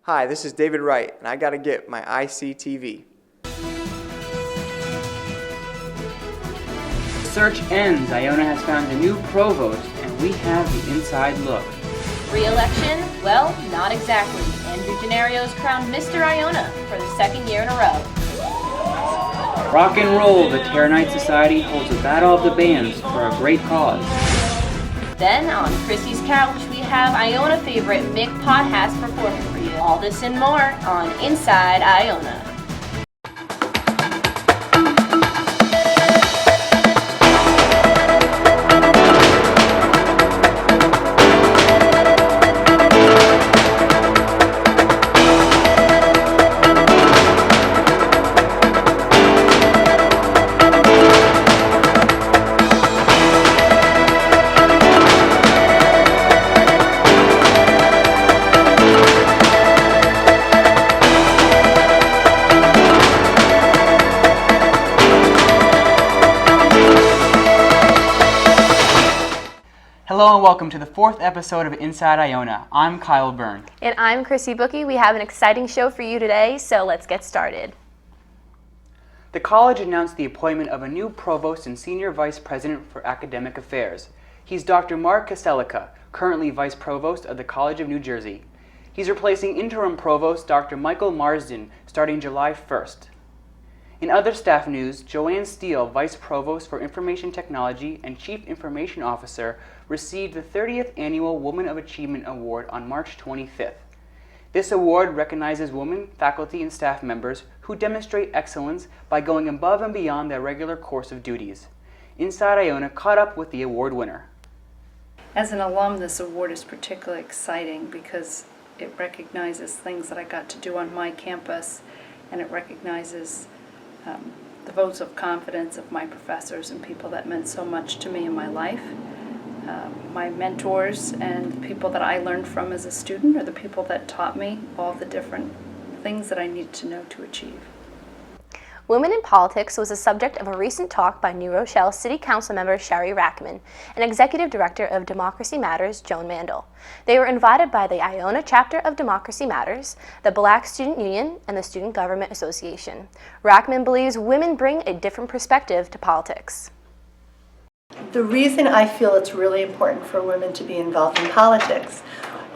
Hi, this is David Wright, and I gotta get my ICTV. Search ends. Iona has found a new provost, and we have the inside look. Re-election? Well, not exactly. Andrew Gennaro is crowned Mr. Iona for the second year in a row. Rock and roll. The Fraternity Society holds a battle of the bands for a great cause. Then, on Chrissy's couch, we have Iona favorite Mick Potthast performing for you. All this and more on Inside Iona. Hello and welcome to the fourth episode of Inside Iona. I'm Kyle Byrne. And I'm Chrissy Bookie. We have an exciting show for you today, so let's get started. The college announced the appointment of a new provost and senior vice president for academic affairs. He's Dr. Mark Kaselica, currently vice provost of the College of New Jersey. He's replacing interim provost Dr. Michael Marsden starting July 1st. In other staff news, Joanne Steele, Vice Provost for Information Technology and Chief Information Officer, received the 30th Annual Woman of Achievement Award on March 25th. This award recognizes women, faculty, and staff members who demonstrate excellence by going above and beyond their regular course of duties. Inside Iona caught up with the award winner. As an alum, this award is particularly exciting because it recognizes things that I got to do on my campus, and it recognizes the votes of confidence of my professors and people that meant so much to me in my life. My mentors and the people that I learned from as a student are the people that taught me all the different things that I needed to know to achieve. Women in Politics was the subject of a recent talk by New Rochelle City Council member Sherry Rackman and Executive Director of Democracy Matters, Joan Mandel. They were invited by the Iona chapter of Democracy Matters, the Black Student Union, and the Student Government Association. Rackman believes women bring a different perspective to politics. The reason I feel it's really important for women to be involved in politics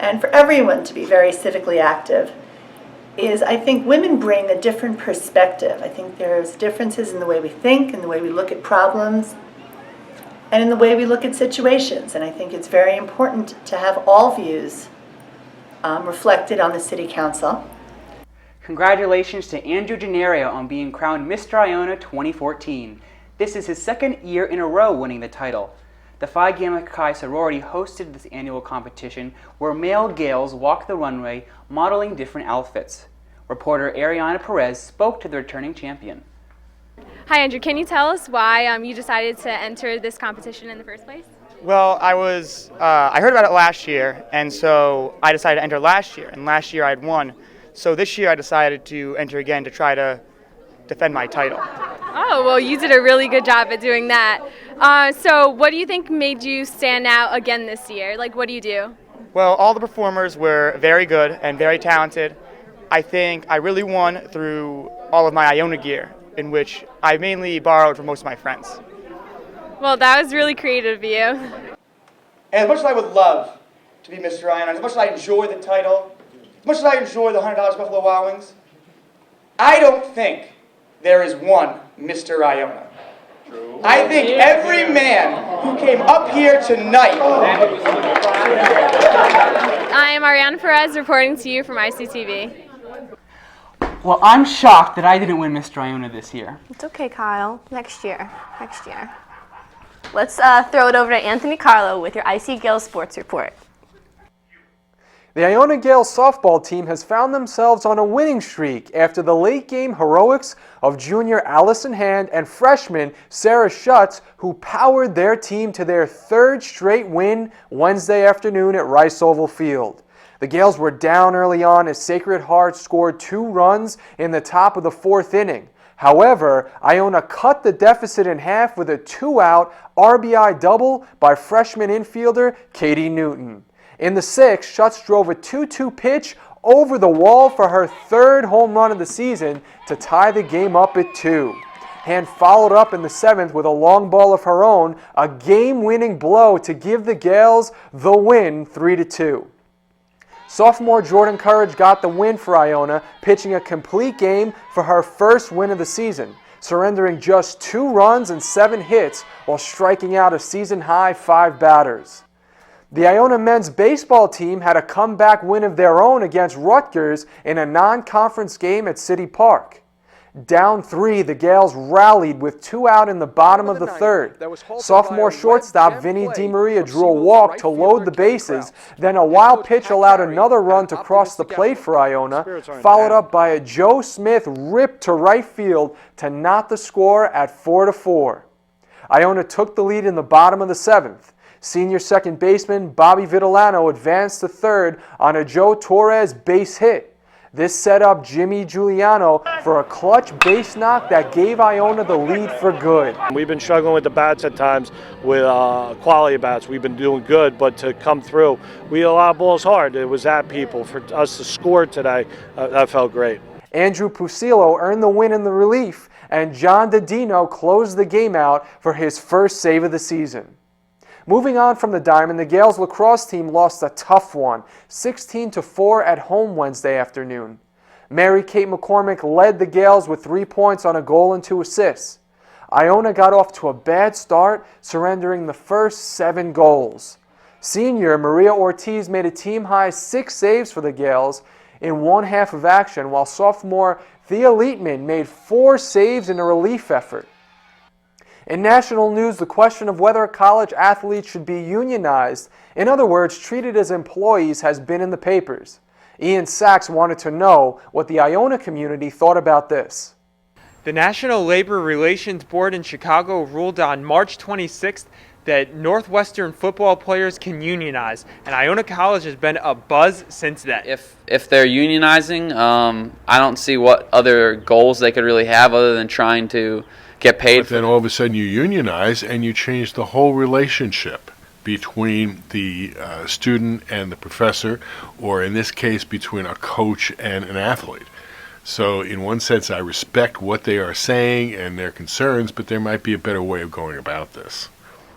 and for everyone to be very civically active is I think women bring a different perspective. I think there's differences in the way we think, in the way we look at problems, and in the way we look at situations. And I think it's very important to have all views reflected on the City Council. Congratulations to Andrew Gennaro on being crowned Mr. Iona 2014. This is his second year in a row winning the title. The Phi Gamma Chi sorority hosted this annual competition where male Gales walked the runway modeling different outfits. Reporter Ariana Perez spoke to the returning champion. Hi Andrew, can you tell us why you decided to enter this competition in the first place? Well, I heard about it last year, and so I decided to enter last year, and last year I had won. So this year I decided to enter again to try to defend my title. Oh, well, you did a really good job at doing that. So what do you think made you stand out again this year? Like, what do you do? Well, all the performers were very good and very talented. I think I really won through all of my Iona gear, in which I mainly borrowed from most of my friends. Well, that was really creative of you. And as much as I would love to be Mr. Iona, as much as I enjoy the title, as much as I enjoy the $100 Buffalo Wild Wings, I don't think there is one Mr. Iona. True. I think every man who came up here tonight. I am Ariana Perez reporting to you from ICTV. Well, I'm shocked that I didn't win Mr. Iona this year. It's okay, Kyle. Next year. Let's throw it over to Anthony Carlo with your Iona Gales Sports Report. The Iona Gales softball team has found themselves on a winning streak after the late-game heroics of junior Allison Hand and freshman Sarah Schutz, who powered their team to their third straight win Wednesday afternoon at Rice Oval Field. The Gales were down early on as Sacred Heart scored 2 runs in the top of the 4th inning. However, Iona cut the deficit in half with a 2-out RBI double by freshman infielder Katie Newton. In the 6th, Schutz drove a 2-2 pitch over the wall for her third home run of the season to tie the game up at 2. Hand followed up in the 7th with a long ball of her own, a game-winning blow to give the Gales the win 3-2. Sophomore Jordan Courage got the win for Iona, pitching a complete game for her first win of the season, surrendering just 2 runs and 7 hits while striking out a season-high 5 batters. The Iona men's baseball team had a comeback win of their own against Rutgers in a non-conference game at City Park. Down 3, the Gales rallied with 2 out in the bottom of the 3rd. Sophomore shortstop Vinny DiMaria drew a walk to load the bases, then a wild pitch allowed another run to cross the plate for Iona, followed up by a Joe Smith rip to right field to knot the score at 4-4. Iona took the lead in the bottom of the 7th. Senior second baseman Bobby Vitellano advanced to 3rd on a Joe Torres base hit. This set up Jimmy Giuliano for a clutch base knock that gave Iona the lead for good. We've been struggling with the bats at times, with quality bats. We've been doing good, but to come through, we hit a lot of balls hard. It was at people. For us to score today, that felt great. Andrew Pusillo earned the win in the relief, and John Didino closed the game out for his first save of the season. Moving on from the Diamond, the Gales lacrosse team lost a tough one, 16-4 at home Wednesday afternoon. Mary Kate McCormick led the Gales with 3 points on a goal and 2 assists. Iona got off to a bad start, surrendering the first 7 goals. Senior Maria Ortiz made a team-high 6 saves for the Gales in one half of action, while sophomore Thea Lietman made 4 saves in a relief effort. In national news, the question of whether college athletes should be unionized, in other words, treated as employees, has been in the papers. Ian Sachs wanted to know what the Iona community thought about this. The National Labor Relations Board in Chicago ruled on March 26th that Northwestern football players can unionize, and Iona College has been a buzz since then. If they're unionizing, I don't see what other goals they could really have other than trying to get paid. But then all of a sudden you unionize and you change the whole relationship between the student and the professor, or in this case between a coach and an athlete. So in one sense I respect what they are saying and their concerns, but there might be a better way of going about this.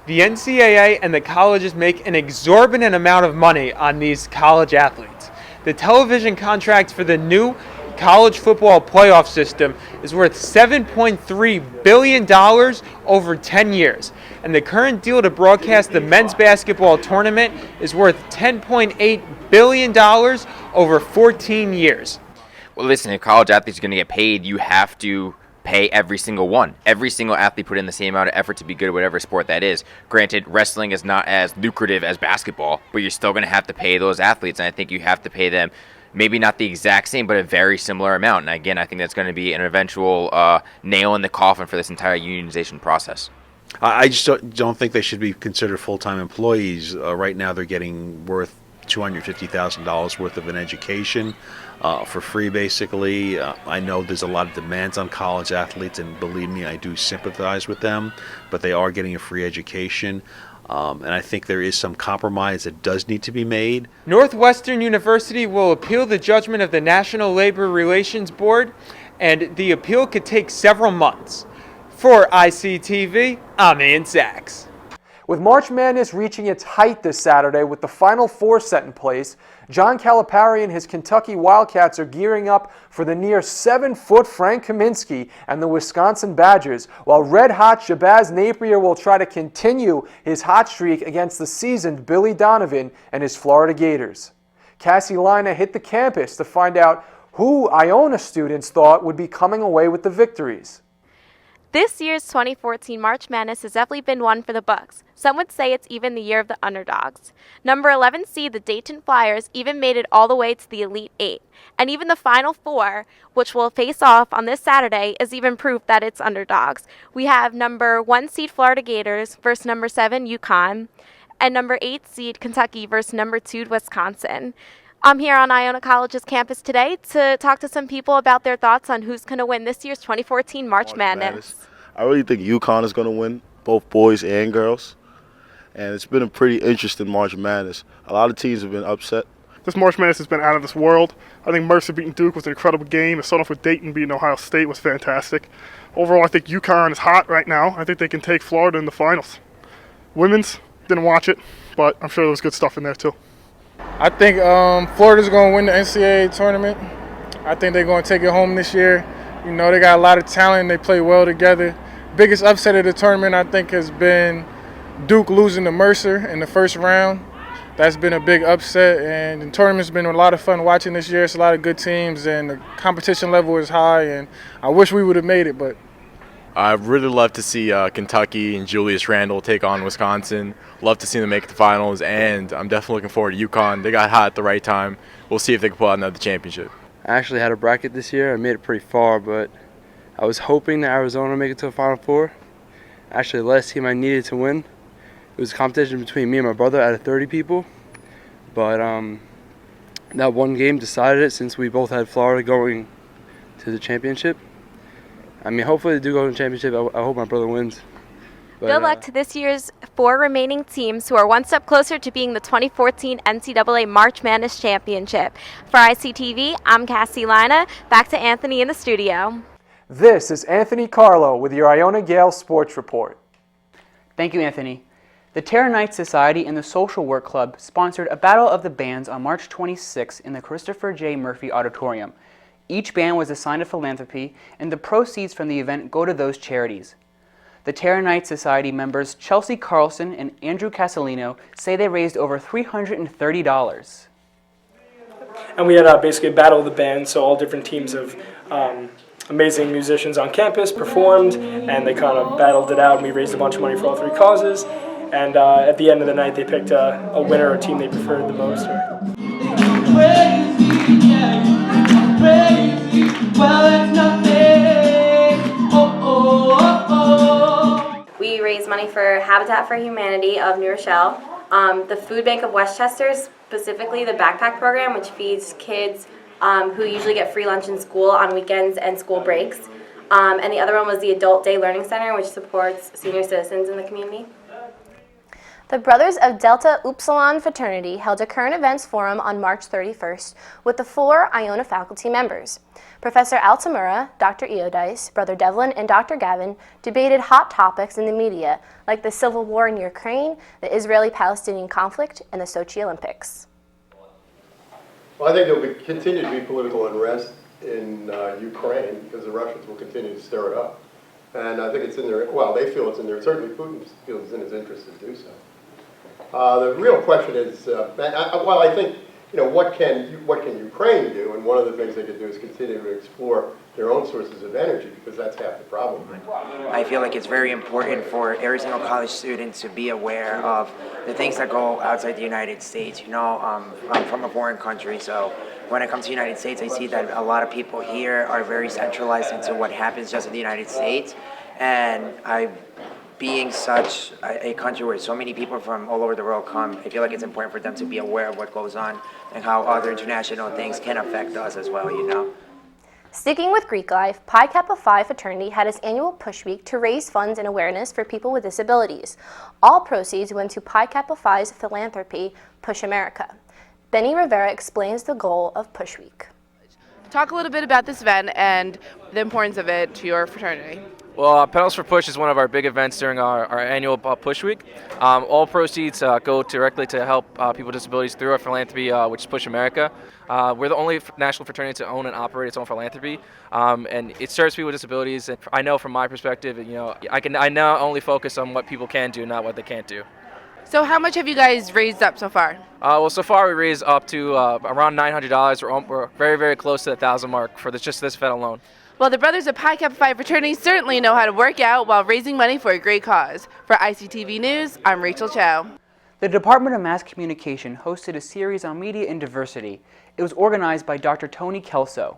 The NCAA and the colleges make an exorbitant amount of money on these college athletes. The television contract for the new college football playoff system is worth $7.3 billion over 10 years. And the current deal to broadcast the men's basketball tournament is worth $10.8 billion over 14 years. Well, listen, if college athletes are going to get paid, you have to pay every single one. Every single athlete put in the same amount of effort to be good at whatever sport that is. Granted, wrestling is not as lucrative as basketball, but you're still going to have to pay those athletes, and I think you have to pay them maybe not the exact same, but a very similar amount. And again, I think that's going to be an eventual nail in the coffin for this entire unionization process. I just don't think they should be considered full-time employees. Right now they're getting worth $250,000 worth of an education for free, basically. I know there's a lot of demands on college athletes, and believe me, I do sympathize with them, but they are getting a free education. And I think there is some compromise that does need to be made. Northwestern University will appeal the judgment of the National Labor Relations Board, and the appeal could take several months. For ICTV, I'm Ian Sachs. With March Madness reaching its height this Saturday with the Final Four set in place, John Calipari and his Kentucky Wildcats are gearing up for the near 7-foot Frank Kaminsky and the Wisconsin Badgers, while red-hot Shabazz Napier will try to continue his hot streak against the seasoned Billy Donovan and his Florida Gators. Cassie Lina hit the campus to find out who Iona students thought would be coming away with the victories. This year's 2014 March Madness has definitely been one for the books. Some would say it's even the year of the underdogs. Number 11 seed, the Dayton Flyers, even made it all the way to the Elite Eight. And even the Final Four, which will face off on this Saturday, is even proof that it's underdogs. We have number 1 seed Florida Gators versus number 7 UConn, and number 8 seed Kentucky versus number 2 Wisconsin. I'm here on Iona College's campus today to talk to some people about their thoughts on who's going to win this year's 2014 March Madness. I really think UConn is going to win, both boys and girls. And it's been a pretty interesting March Madness. A lot of teams have been upset. This March Madness has been out of this world. I think Mercer beating Duke was an incredible game. It started off with Dayton beating Ohio State was fantastic. Overall, I think UConn is hot right now. I think they can take Florida in the finals. Women's, didn't watch it, but I'm sure there was good stuff in there too. I think Florida's going to win the NCAA tournament. I think they're going to take it home this year. You know, they got a lot of talent. They play well together. Biggest upset of the tournament, I think, has been Duke losing to Mercer in the first round. That's been a big upset, and the tournament's been a lot of fun watching this year. It's a lot of good teams, and the competition level is high, and I wish we would have made it, but I'd really love to see Kentucky and Julius Randle take on Wisconsin. Love to see them make it to the finals, and I'm definitely looking forward to UConn. They got hot at the right time. We'll see if they can pull out another championship. I actually had a bracket this year. I made it pretty far, but I was hoping that Arizona would make it to the Final Four. Actually, the last team I needed to win. It was a competition between me and my brother out of 30 people. But that one game decided it since we both had Florida going to the championship. I mean, hopefully they do go to the championship. I hope my brother wins. But, Good luck to this year's 4 remaining teams who are one step closer to being the 2014 NCAA March Madness Championship. For ICTV, I'm Cassie Lina. Back to Anthony in the studio. This is Anthony Carlo with your Iona Gales Sports Report. Thank you, Anthony. The Terra Knight Society and the Social Work Club sponsored a Battle of the Bands on March 26 in the Christopher J. Murphy Auditorium. Each band was assigned a philanthropy, and the proceeds from the event go to those charities. The Terra Knight Society members Chelsea Carlson and Andrew Casalino say they raised over $330. And we had basically a battle of the bands, so all different teams of amazing musicians on campus performed, and they kind of battled it out, and we raised a bunch of money for all 3 causes. And at the end of the night, they picked a winner or a team they preferred the most. We raise money for Habitat for Humanity of New Rochelle, the Food Bank of Westchester, specifically the backpack program, which feeds kids who usually get free lunch in school on weekends and school breaks. And the other one was the Adult Day Learning Center, which supports senior citizens in the community. The Brothers of Delta Upsilon Fraternity held a current events forum on March 31st with the 4 Iona faculty members. Professor Altamura, Dr. Iodice, Brother Devlin, and Dr. Gavin debated hot topics in the media like the civil war in Ukraine, the Israeli-Palestinian conflict, and the Sochi Olympics. Well, I think there will continue to be political unrest in Ukraine because the Russians will continue to stir it up. And I think it's in their, well, they feel it's in their, certainly Putin feels it's in his interest to do so. The real question is, well, I think, you know, what can Ukraine do? And one of the things they could do is continue to explore their own sources of energy, because that's half the problem. I feel like it's very important for every single college student to be aware of the things that go outside the United States. You know, I'm from a foreign country, so when it comes to the United States, I see that a lot of people here are very centralized into what happens just in the United States. And being such a country where so many people from all over the world come, I feel like it's important for them to be aware of what goes on and how other international things can affect us as well, you know. Sticking with Greek life, Pi Kappa Phi Fraternity had its annual Push Week to raise funds and awareness for people with disabilities. All proceeds went to Pi Kappa Phi's philanthropy, Push America. Benny Rivera explains the goal of Push Week. Talk a little bit about this event and the importance of it to your fraternity. Well, Pedals for Push is one of our big events during our annual Push Week. All proceeds go directly to help people with disabilities through our philanthropy, which is Push America. We're the only national fraternity to own and operate its own philanthropy, and it serves people with disabilities. And I know from my perspective, you know, I now only focus on what people can do, not what they can't do. So how much have you guys raised up so far? Well, so far we raised up to around $900. We're very, very close to the 1,000 mark for just this event alone. Well, the Brothers of Pi Kappa Phi Fraternity certainly know how to work out while raising money for a great cause. For ICTV News, I'm Rachel Chow. The Department of Mass Communication hosted a series on media and diversity. It was organized by Dr. Tony Kelso.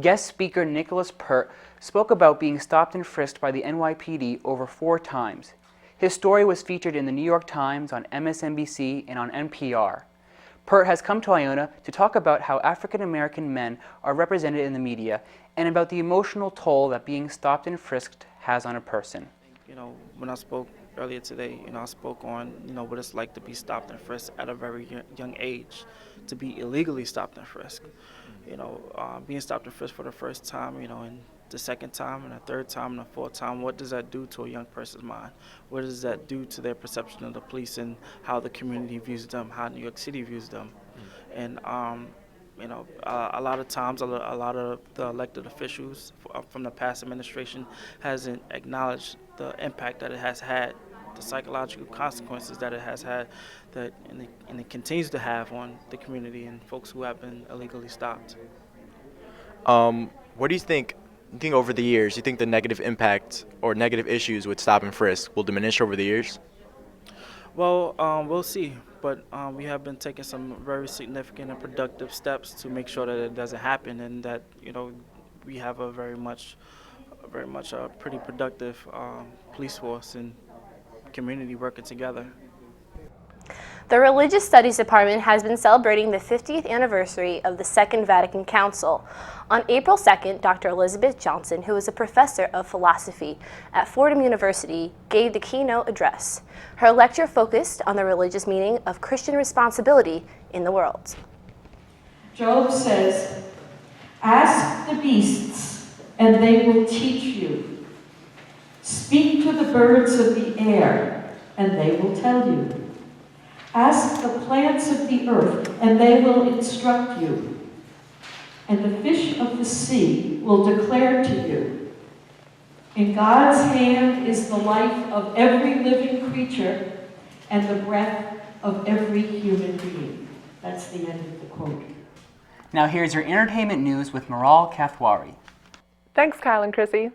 Guest speaker Nicholas Pert spoke about being stopped and frisked by the NYPD over 4 times. His story was featured in the New York Times, on MSNBC, and on NPR. Pert has come to Iona to talk about how African American men are represented in the media and about the emotional toll that being stopped and frisked has on a person. You know, when I spoke earlier today, I spoke on, what it's like to be stopped and frisked at a very young age, to be illegally stopped and frisked. Being stopped and frisked for the first time, and the second time and the third time and the fourth time, what does that do to a young person's mind? What does that do to their perception of the police and how the community views them, how New York City views them? And a lot of times, a lot of the elected officials from the past administration hasn't acknowledged the impact that it has had, the psychological consequences that it has had, and it continues to have on the community and folks who have been illegally stopped. What do you think over the years, you think the negative impact or negative issues with stop and frisk will diminish over the years? Well, we'll see, but we have been taking some very significant and productive steps to make sure that it doesn't happen, and that we have a very much pretty productive police force and community working together. The Religious Studies Department has been celebrating the 50th anniversary of the Second Vatican Council. On April 2nd, Dr. Elizabeth Johnson, who is a professor of philosophy at Fordham University, gave the keynote address. Her lecture focused on the religious meaning of Christian responsibility in the world. Job says, "Ask the beasts, and they will teach you. Speak to the birds of the air, and they will tell you. Ask the plants of the earth, and they will instruct you. And the fish of the sea will declare to you. In God's hand is the life of every living creature and the breath of every human being." That's the end of the quote. Now here's your entertainment news with Maral Kathwari. Thanks, Kyle and Chrissy.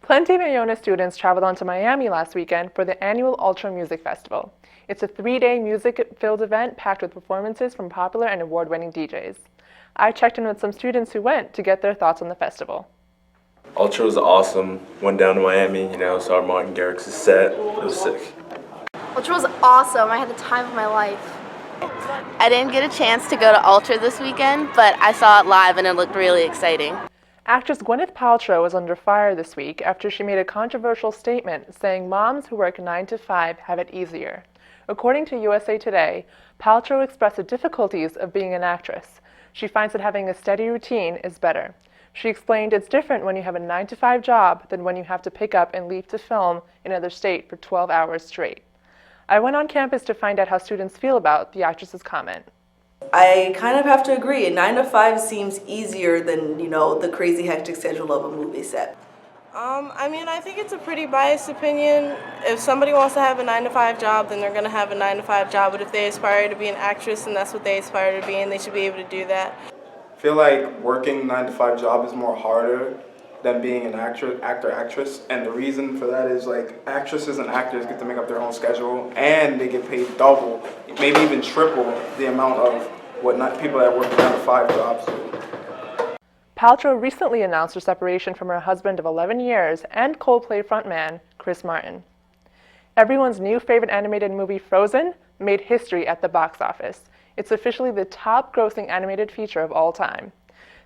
Plenty of Iona students traveled on to Miami last weekend for the annual Ultra Music Festival. It's a 3-day music-filled event packed with performances from popular and award-winning DJs. I checked in with some students who went to get their thoughts on the festival. Ultra was awesome. Went down to Miami, saw Martin Garrix's set. It was sick. Ultra was awesome. I had the time of my life. I didn't get a chance to go to Ultra this weekend, but I saw it live and it looked really exciting. Actress Gwyneth Paltrow was under fire this week after she made a controversial statement saying moms who work 9 to 5 have it easier. According to USA Today, Paltrow expressed the difficulties of being an actress. She finds that having a steady routine is better. She explained it's different when you have a 9 to 5 job than when you have to pick up and leave to film in another state for 12 hours straight. I went on campus to find out how students feel about the actress's comment. I kind of have to agree. A 9 to 5 seems easier than, the crazy hectic schedule of a movie set. I think it's a pretty biased opinion. If somebody wants to have a 9 to 5 job, then they're going to have a 9 to 5 job. But if they aspire to be an actress and that's what they aspire to be, and they should be able to do that. I feel like working 9 to 5 job is more harder than being an actress. And the reason for that is actresses and actors get to make up their own schedule and they get paid double, maybe even triple the amount of what people that work 9 to 5 jobs do. Paltrow recently announced her separation from her husband of 11 years and Coldplay frontman Chris Martin. Everyone's new favorite animated movie, Frozen, made history at the box office. It's officially the top-grossing animated feature of all time.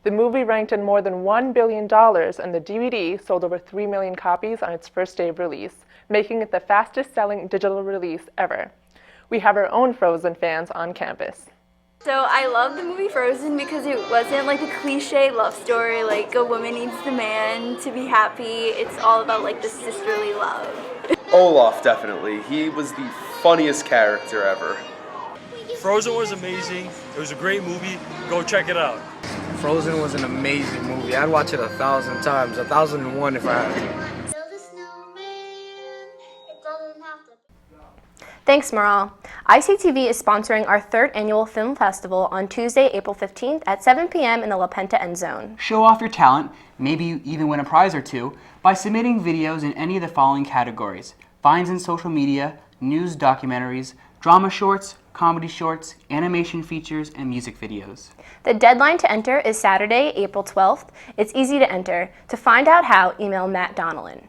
The movie ranked in more than $1 billion, and the DVD sold over 3 million copies on its first day of release, making it the fastest-selling digital release ever. We have our own Frozen fans on campus. So I love the movie Frozen because it wasn't like a cliche love story, like a woman needs the man to be happy. It's all about the sisterly love. Olaf, definitely. He was the funniest character ever. Frozen was amazing. It was a great movie. Go check it out. Frozen was an amazing movie. I'd watch it 1,000 times, 1,001 if I had to. Thanks, Maral. ICTV is sponsoring our 3rd annual film festival on Tuesday, April 15th at 7 p.m. in the La Penta End Zone. Show off your talent, maybe you even win a prize or two, by submitting videos in any of the following categories: finds in social media, news documentaries, drama shorts, comedy shorts, animation features, and music videos. The deadline to enter is Saturday, April 12th. It's easy to enter. To find out how, email Matt Donnellan.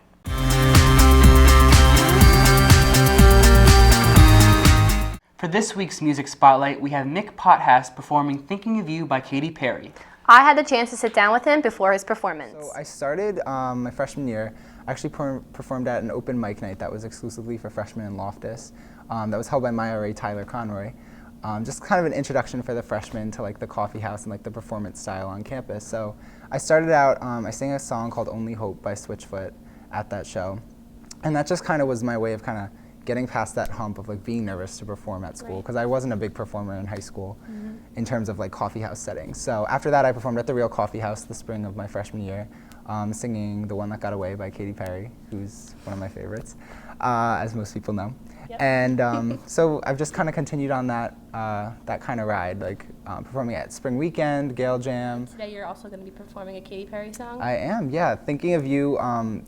For this week's Music Spotlight, we have Mick Potthast performing Thinking of You by Katy Perry. I had the chance to sit down with him before his performance. So I started my freshman year. I actually performed at an open mic night that was exclusively for freshmen in Loftus. That was held by my RA Tyler Conroy. Just kind of an introduction for the freshmen to like the coffee house and like the performance style on campus. So I started out, I sang a song called Only Hope by Switchfoot at that show. And that just kind of was my way of kind of getting past that hump of like being nervous to perform at school, because I wasn't a big performer in high school in terms of like coffee house settings. So after that I performed at the Real Coffee House the spring of my freshman year, singing The One That Got Away by Katy Perry, who's one of my favorites, as most people know. Yep. And so I've just kind of continued on that that kind of ride, like performing at Spring Weekend, Gale Jam. Today you're also going to be performing a Katy Perry song? I am, yeah. Thinking of You,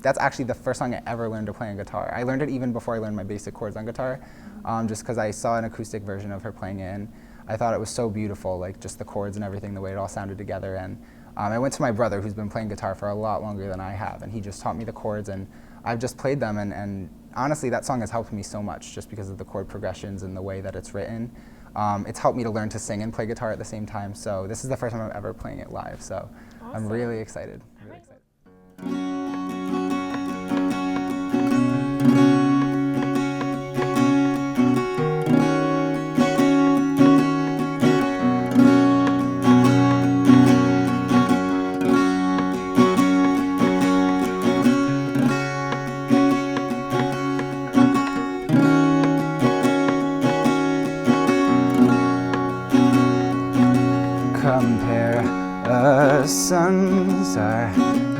that's actually the first song I ever learned to play on guitar. I learned it even before I learned my basic chords on guitar, just because I saw an acoustic version of her playing it, and I thought it was so beautiful, like just the chords and everything, the way it all sounded together. And I went to my brother, who's been playing guitar for a lot longer than I have, and he just taught me the chords, and I've just played them, and honestly, that song has helped me so much just because of the chord progressions and the way that it's written. It's helped me to learn to sing and play guitar at the same time, so this is the first time I'm ever playing it live, so awesome. I'm really excited. Really excited. Comparisons are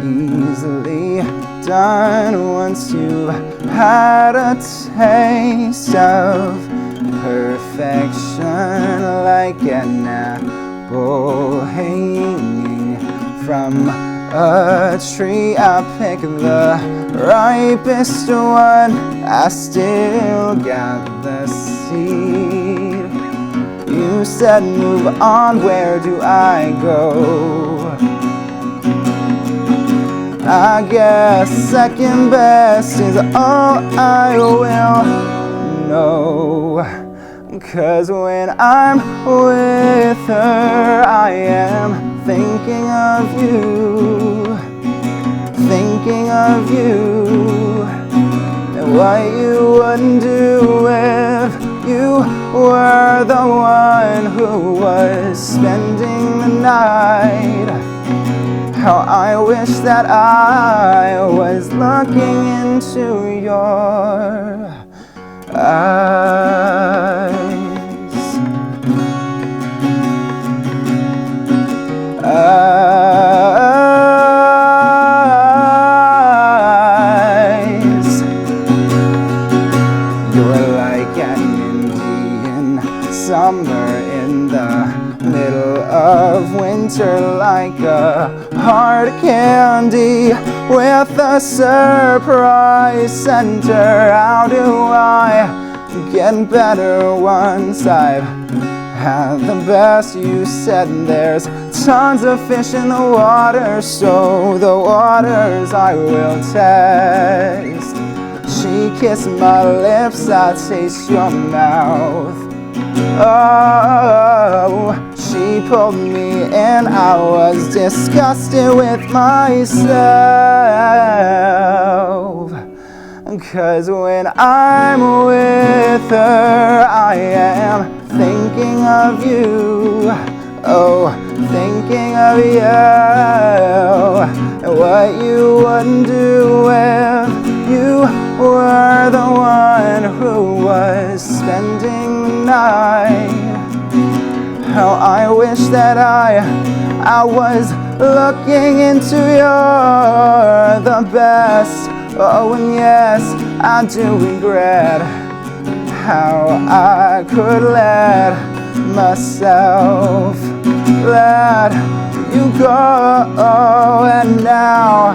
easily done once you've had a taste of perfection, like an apple hanging from a tree. I pick the ripest one, I still got the seed. You said move on, where do I go? I guess second best is all I will know. 'Cause when I'm with her, I am thinking of you, thinking of you, and what you wouldn't do if you were the one who was spending the night. How I wish that I was looking into your eyes. You're like an Indian summer in the middle of winter, like a hard candy with a surprise center. How do I get better once I've had the best? You said there's tons of fish in the water, so the waters I will taste. She kissed my lips, I taste your mouth. Oh, she pulled me in, I was disgusted with myself. 'Cause when I'm with her, I am thinking of you. Oh, thinking of you, and what you wouldn't do if you were the one who was spending the night. How I wish that I was looking into your the best. Oh, and yes, I do regret how I could let myself let you go. And now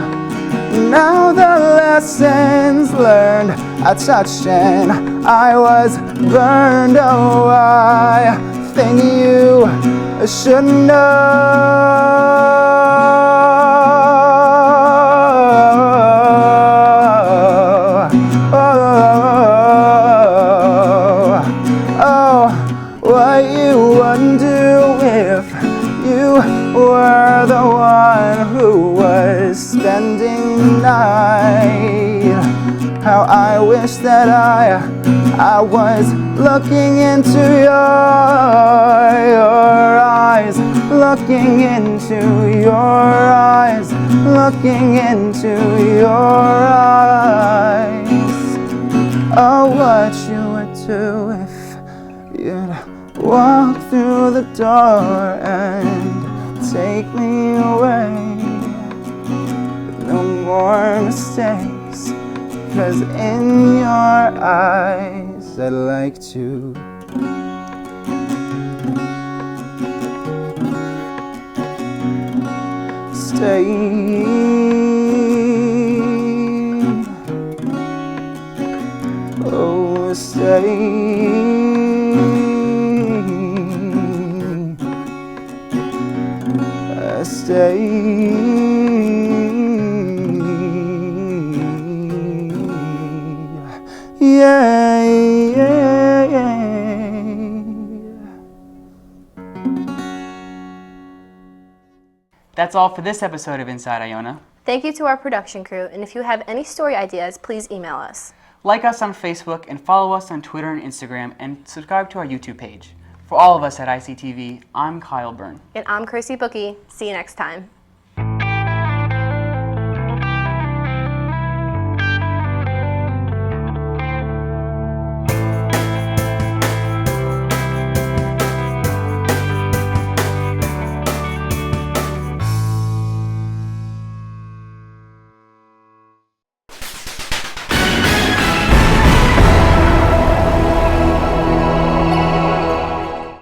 the lessons learned I touched and I was burned. Oh, I think you should know. What you wouldn't do if you were one who was spending the night. How I wish that I was looking into your eyes, looking into your eyes, looking into your eyes. Oh, what you would do if you'd walk through the door and take me away with no more mistakes. 'Cause in your eyes I'd like to stay. Oh, stay. Stay. Yeah, yeah, yeah. That's all for this episode of Inside Iona. Thank you to our production crew, and if you have any story ideas, please email us. Like us on Facebook and follow us on Twitter and Instagram, and subscribe to our YouTube page. For all of us at ICTV, I'm Kyle Byrne. And I'm Chrissy Bookie. See you next time.